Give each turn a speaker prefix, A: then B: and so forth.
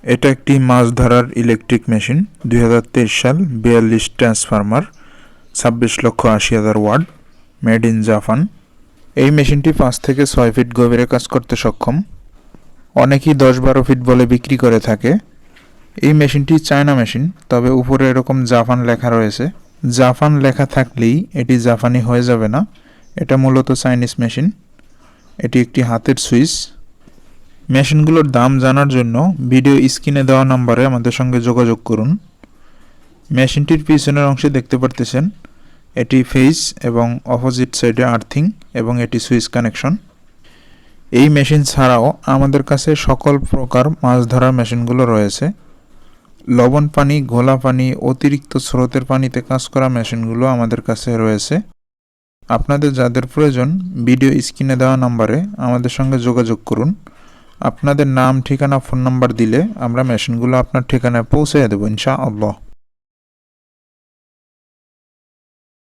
A: এটা একটি মাছ ধরার ইলেকট্রিক মেশিন 2023 সাল 42 transformer 26,80,000 watt made in Japan. এই মেশিনটি 5 থেকে 6 ফিট গভীরে কাজ করতে সক্ষম। অনেকেই 10-12 ফিট বলে বিক্রি করে থাকে। এই মেশিনটি চায়না মেশিন, তবে উপরে এরকম জাপান লেখা রয়েছে। জাপান লেখা থাকলেই এটি জাপানি হয়ে যাবে না, এটা মূলত চাইনিজ মেশিন। এটি একটি হাতের সুইচ। মেশিনগুলোর দাম জানার জন্য ভিডিও স্ক্রিনে দেওয়া নম্বরে আমাদের সঙ্গে যোগাযোগ করুন। মেশিনটির পিছনের অংশে দেখতে পারতেছেন এটি ফেজ এবং অপোজিট সাইডে আর্থিং এবং এটি সুইচ কানেকশন। এই মেশিন ছাড়াও আমাদের কাছে সকল প্রকার মাছ ধরার মেশিনগুলো রয়েছে। লবণ পানি, ঘোলা পানি, অতিরিক্ত স্রোতের পানিতে কাজ করা মেশিনগুলো আমাদের কাছে রয়েছে। আপনাদের যাদের প্রয়োজন ভিডিও স্ক্রিনে দেওয়া নম্বরে আমাদের সঙ্গে যোগাযোগ করুন। আপনাদের নাম, ঠিকানা, ফোন নাম্বার দিলে আমরা মেশিনগুলো আপনার ঠিকানায় পৌঁছে দেবো ইনশাআল্লাহ।